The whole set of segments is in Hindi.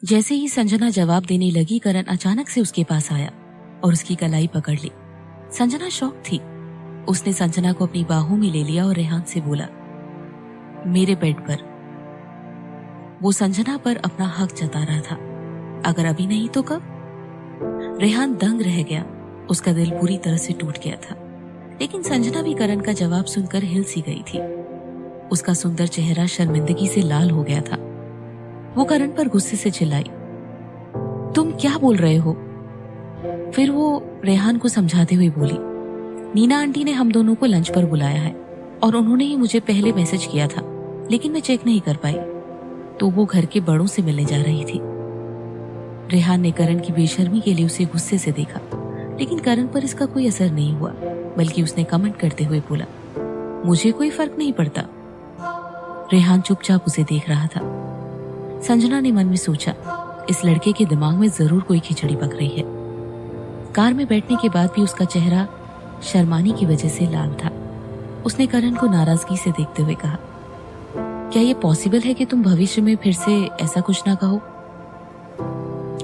जैसे ही संजना जवाब देने लगी, करण अचानक से उसके पास आया और उसकी कलाई पकड़ ली। संजना शॉक थी। उसने संजना को अपनी बाहों में ले लिया और रेहान से बोला, मेरे बेड पर। वो संजना पर अपना हक जता रहा था। अगर अभी नहीं तो कब? रेहान दंग रह गया। उसका दिल पूरी तरह से टूट गया था। लेकिन संजना भी करण का जवाब सुनकर हिल सी गई थी। उसका सुंदर चेहरा शर्मिंदगी से लाल हो गया था। वो करण पर गुस्से से चिल्लाई, तुम क्या बोल रहे हो? फिर वो रेहान को समझाते हुए बोली, नीना आंटी ने हम दोनों को लंच पर बुलाया है और उन्होंने ही मुझे पहले मैसेज किया था, लेकिन मैं चेक नहीं कर पाई, तो वो घर के बड़ों से मिलने जा रही थी। रेहान ने करण की बेशर्मी के लिए उसे गुस्से से देखा, लेकिन करण पर इसका कोई असर नहीं हुआ, बल्कि उसने कमेंट करते हुए बोला, मुझे कोई फर्क नहीं पड़ता। रेहान चुपचाप उसे देख रहा था। संजना ने मन में सोचा, इस लड़के के दिमाग में जरूर कोई खिचड़ी पक रही है। कार में बैठने के बाद भी उसका चेहरा शर्माने की वजह से लाल था। उसने करण को नाराजगी से देखते हुए कहा, क्या ये पॉसिबल है कि तुम भविष्य में फिर से ऐसा कुछ ना कहो?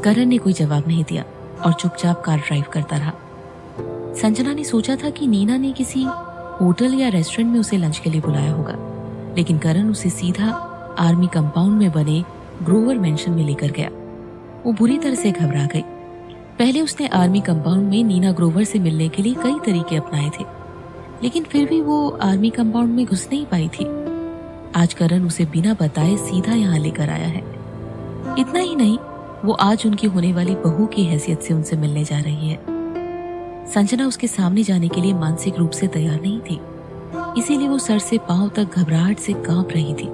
करण ने कोई जवाब नहीं दिया और चुपचाप कार ड्राइव करता रहा। संजना ने सोचा था कि नीना ने किसी होटल या रेस्टोरेंट में उसे लंच के लिए बुलाया होगा, लेकिन करण उसे सीधा आर्मी कंपाउंड में बने ग्रोवर मेंशन में लेकर गया। वो बुरी तरह से घबरा गई। पहले उसने आर्मी कंपाउंड में नीना ग्रोवर से मिलने के लिए कई तरीके अपनाए थे, लेकिन फिर भी वो आर्मी कंपाउंड में घुस नहीं पाई थी। आज करण उसे बिना बताए सीधा यहाँ लेकर आया है। इतना ही नहीं, वो आज उनकी होने वाली बहू की हैसियत से उनसे मिलने जा रही है। संजना उसके सामने जाने के लिए मानसिक रूप से तैयार नहीं थी, इसीलिए वो सर से पांव तक घबराहट से कांप रही थी।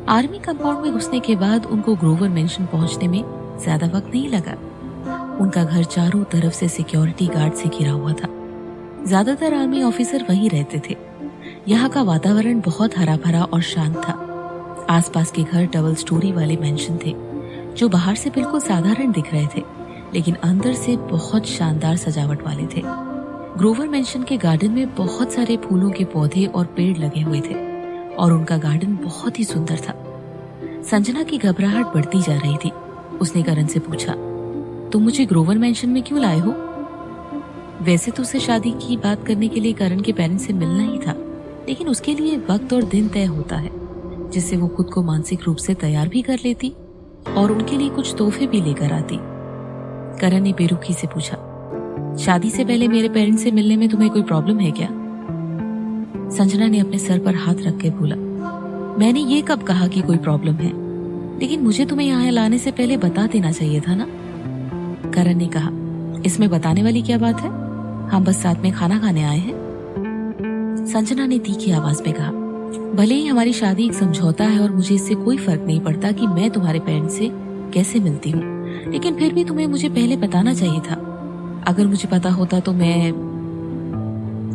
आर्मी कंपाउंड में घुसने के बाद उनको ग्रोवर मेंशन पहुंचने में ज्यादा वक्त नहीं लगा। उनका घर चारों तरफ से सिक्योरिटी गार्ड से घिरा हुआ था। ज्यादातर आर्मी ऑफिसर वहीं रहते थे। यहाँ का वातावरण बहुत हरा भरा और शांत था। आसपास के घर डबल स्टोरी वाले मेंशन थे, जो बाहर से बिल्कुल साधारण दिख रहे थे, लेकिन अंदर से बहुत शानदार सजावट वाले थे। ग्रोवर मेंशन के गार्डन में बहुत सारे फूलों के पौधे और पेड़ लगे हुए थे और उनका गार्डन बहुत ही सुंदर था। संजना की घबराहट बढ़ती जा रही थी। उसने करण से पूछा, तुम मुझे ग्रोवर मेंशन में क्यों लाए हो? वैसे तो उसे शादी की बात करने के लिए करण के पेरेंट्स से मिलना ही था, लेकिन उसके लिए वक्त और दिन तय होता है, जिससे वो खुद को मानसिक रूप से तैयार भी कर लेती और उनके लिए कुछ तोहफे भी लेकर आती। करण ने बेरुखी से पूछा, शादी से पहले मेरे पेरेंट्स से मिलने में तुम्हें कोई प्रॉब्लम है क्या? संजना ने अपने सर पर हाथ रख के बोला, मैंने ये कब कहा कि कोई प्रॉब्लम है, लेकिन मुझे तुम्हें यहाँ लाने से पहले बता देना चाहिए था ना। करण ने कहा, इसमें बताने वाली क्या बात है, हम बस साथ में खाना खाने आए हैं। संजना ने तीखी आवाज में कहा, भले ही हमारी शादी एक समझौता है और मुझे इससे कोई फर्क नहीं पड़ता कि मैं तुम्हारे पेरेंट्स से कैसे मिलती हूँ, लेकिन फिर भी तुम्हें मुझे पहले बताना चाहिए था। अगर मुझे पता होता तो मैं...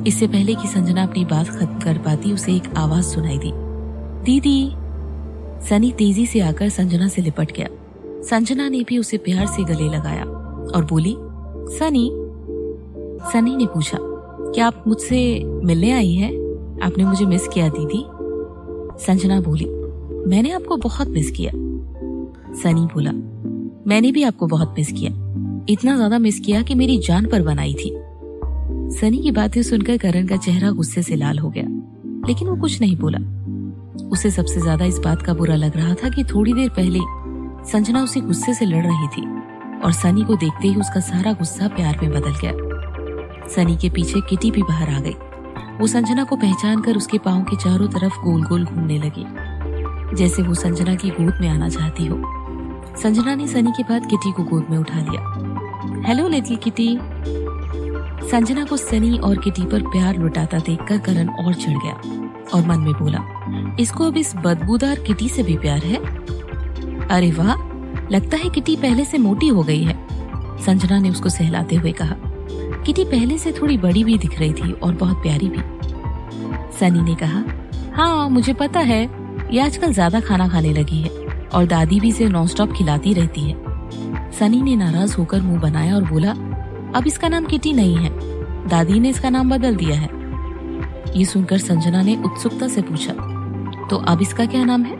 इससे पहले कि संजना अपनी बात खत्म कर पाती, उसे एक आवाज सुनाई दी, दीदी। सनी तेजी से आकर संजना से लिपट गया। संजना ने भी उसे प्यार से गले लगाया और बोली, सनी। सनी ने पूछा, क्या आप मुझसे मिलने आई हैं? आपने मुझे मिस किया दीदी? संजना बोली, मैंने आपको बहुत मिस किया। सनी बोला, मैंने भी आपको बहुत मिस किया, इतना ज्यादा मिस किया कि मेरी जान पर बनाई थी। सनी की बातें सुनकर करण का चेहरा गुस्से से लाल हो गया, लेकिन वो कुछ नहीं बोला। उसे सबसे ज्यादा इस बात का बुरा लग रहा था कि थोड़ी देर पहले संजना उसे गुस्से से लड़ रही थी और सनी को देखते ही उसका सारा गुस्सा प्यार में बदल गया। सनी के पीछे किटी भी बाहर आ गई। वो संजना को पहचान कर उसके पांव के चारों तरफ गोल गोल घूमने लगी, जैसे वो संजना की गोद में आना चाहती हो। संजना ने सनी के बाद किटी को गोद में उठा लिया। Hello little kitty. संजना को सनी और किटी पर प्यार लुटाता देखकर करण और चिढ़ गया और मन में बोला, इसको अब इस बदबूदार किटी से भी प्यार है। अरे वाह, लगता है किटी पहले से मोटी हो गई है, संजना ने उसको सहलाते हुए कहा। किटी पहले से थोड़ी बड़ी भी दिख रही थी और बहुत प्यारी भी। सनी ने कहा, हाँ मुझे पता है, ये आजकल ज्यादा खाना खाने लगी है और दादी भी इसे नॉन स्टॉप खिलाती रहती है। सनी ने नाराज होकर मुंह बनाया और बोला, अब इसका नाम किटी नहीं है, दादी ने इसका नाम बदल दिया है। ये सुनकर संजना ने उत्सुकता से पूछा, तो अब इसका क्या नाम है?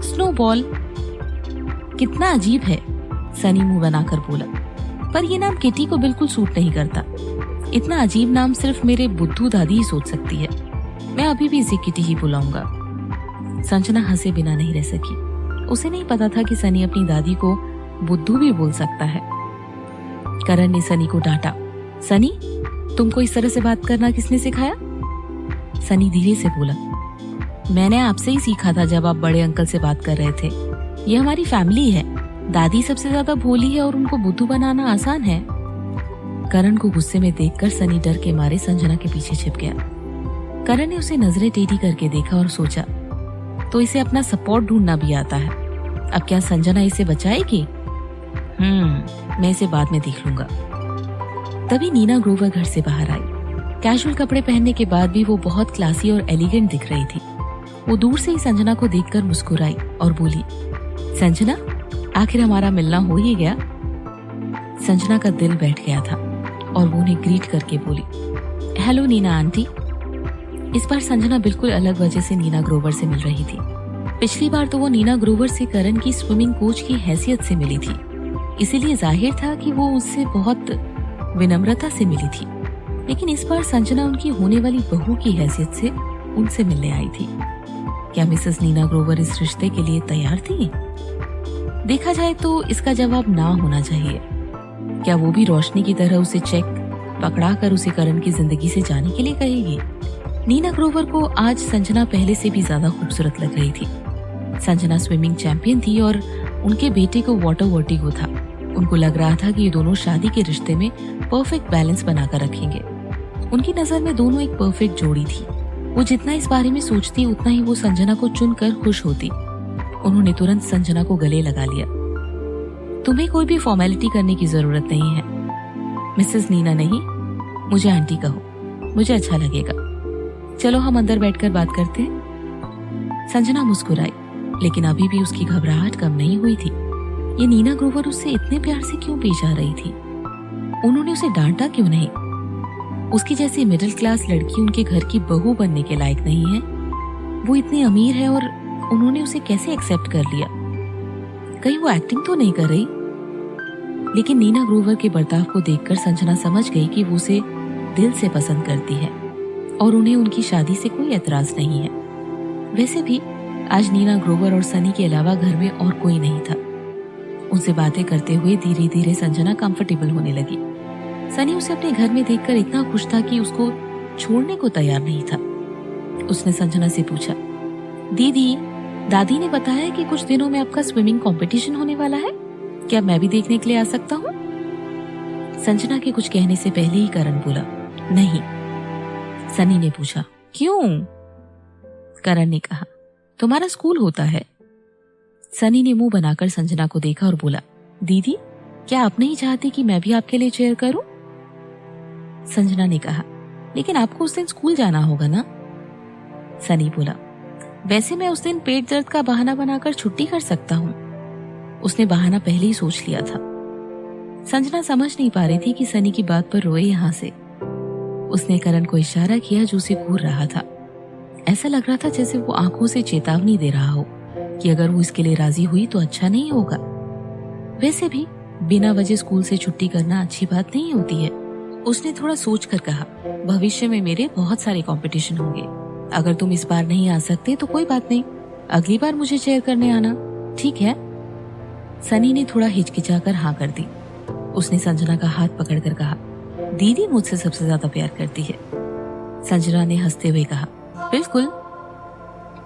स्नोबॉल। कितना अजीब है, सनी मुंह बनाकर बोला। पर ये नाम किटी को बिल्कुल सूट नहीं करता। इतना अजीब नाम सिर्फ मेरे बुद्धू दादी ही सोच सकती है। मैं अभी भी इसे किटी ही बुलाऊंगा। संजना हंसे बिना नहीं रह सकी। उसे नहीं पता था कि सनी अपनी दादी को बुद्धू भी बोल सकता है। करण ने सनी को डांटा। सनी, तुमको इस तरह से बात करना किसने सिखाया? सनी धीरे से बोला, मैंने आपसे ही सीखा था जब आप बड़े अंकल से बात कर रहे थे। ये हमारी फैमिली है। दादी सबसे ज्यादा भोली है और उनको बुद्धू बनाना आसान है। करण को गुस्से में देखकर सनी डर के मारे संजना के पीछे छिप गया। करण ने उसे नजरें टेढ़ी करके देखा और सोचा, तो इसे अपना सपोर्ट ढूंढना भी आता है। अब क्या संजना इसे बचाएगी? मैं इसे बाद में देख लूंगा। तभी नीना ग्रोवर घर से बाहर आई। कैजुअल कपड़े पहनने के बाद भी वो बहुत क्लासी और एलिगेंट दिख रही थी। वो दूर से ही संजना को देखकर मुस्कुराई और बोली, संजना, आखिर हमारा मिलना हो ही गया। संजना का दिल बैठ गया था और वो उन्हें ग्रीट करके बोली, हेलो नीना आंटी। इस बार संजना बिल्कुल अलग वजह से नीना ग्रोवर से मिल रही थी। पिछली बार तो वो नीना ग्रोवर से करण की स्विमिंग कोच की हैसियत से मिली थी, इसीलिए जाहिर था कि वो उससे बहुत विनम्रता से मिली थी। लेकिन इस बार संजना उनकी होने वाली बहू की हैसियत से उनसे मिलने आई थी। क्या मिसेस नीना ग्रोवर इस रिश्ते के लिए तैयार थी? देखा जाए तो इसका जवाब ना होना चाहिए। क्या वो भी रोशनी की तरह उसे चेक पकड़ा कर उसे करण की जिंदगी से जाने के लिए कहेगी? नीना ग्रोवर को आज संजना पहले से भी ज्यादा खूबसूरत लग रही थी। संजना स्विमिंग चैंपियन थी और उनके बेटे को वाटर वर्टिगो था। उनको लग रहा था कि ये दोनों शादी के रिश्ते में परफेक्ट बैलेंस बनाकर रखेंगे। उनकी नजर में दोनों एक परफेक्ट जोड़ी थी। वो जितना इस बारे में सोचती उतना ही वो संजना को चुनकर खुश होती। उन्होंने तुरंत संजना को गले लगा लिया। तुम्हें कोई भी फॉर्मेलिटी करने की जरूरत नहीं है। मिसेस नीना नहीं, मुझे आंटी कहो, मुझे अच्छा लगेगा। चलो हम अंदर बैठकर बात करते हैं। संजना मुस्कुराई, लेकिन अभी भी उसकी घबराहट कम नहीं हुई थी। ये नीना ग्रोवर उससे इतने प्यार से क्यों पेश आ रही थी? उन्होंने उसे डांटा क्यों नहीं? उसकी जैसी मिडिल क्लास लड़की उनके घर की बहू बनने के लायक नहीं है। वो इतनी अमीर है और उन्होंने उसे कैसे एक्सेप्ट कर लिया? कहीं वो एक्टिंग तो नहीं कर रही? लेकिन नीना ग्रोवर के बर्ताव को देखकर संजना समझ गई कि वो उसे दिल से पसंद करती है और उन्हें उनकी शादी से कोई एतराज नहीं है। वैसे भी आज नीना ग्रोवर और सनी के अलावा घर में और कोई नहीं था। उनसे बातें करते हुए धीरे धीरे संजना कंफर्टेबल होने लगी। सनी उसे अपने घर में देखकर इतना खुश था कि उसको छोड़ने को तैयार नहीं था। उसने संजना से पूछा, दीदी, दादी ने बताया कि कुछ दिनों में आपका स्विमिंग कंपटीशन होने वाला है, क्या मैं भी देखने के लिए आ सकता हूँ? संजना के कुछ कहने से पहले ही करण बोला, नहीं। सनी ने पूछा, क्यों? करण ने कहा, तुम्हारा स्कूल होता है। सनी ने मुंह बनाकर संजना को देखा और बोला, दीदी, क्या आप नहीं चाहती कि मैं भी आपके लिए चेयर करूं? संजना ने कहा, लेकिन आपको उस दिन स्कूल जाना होगा ना? सनी बोला, वैसे मैं उस दिन पेट दर्द का बहाना बनाकर छुट्टी कर सकता हूँ। उसने बहाना पहले ही सोच लिया था। संजना समझ नहीं पा रही थी कि सनी की बात पर रोए यहाँ से। उसने करण को इशारा किया जो उसे घूर रहा था। ऐसा लग रहा था जैसे वो आंखों से चेतावनी दे रहा हो कि अगर वो इसके लिए राजी हुई तो अच्छा नहीं होगा। वैसे भी बिना वजह स्कूल से छुट्टी करना अच्छी बात नहीं होती है। उसने थोड़ा सोच कर कहा, भविष्य में मेरे बहुत सारे कंपटीशन होंगे। अगर तुम इस बार नहीं आ सकते तो कोई बात नहीं, अगली बार मुझे चेयर करने आना, ठीक है? सनी ने थोड़ा हिचकिचाकर हाँ कर दी। उसने संजना का हाथ पकड़कर कहा, दीदी मुझसे सबसे ज्यादा प्यार करती है। संजना ने हंसते हुए कहा, बिल्कुल।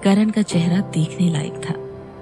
करण का चेहरा देखने लायक था।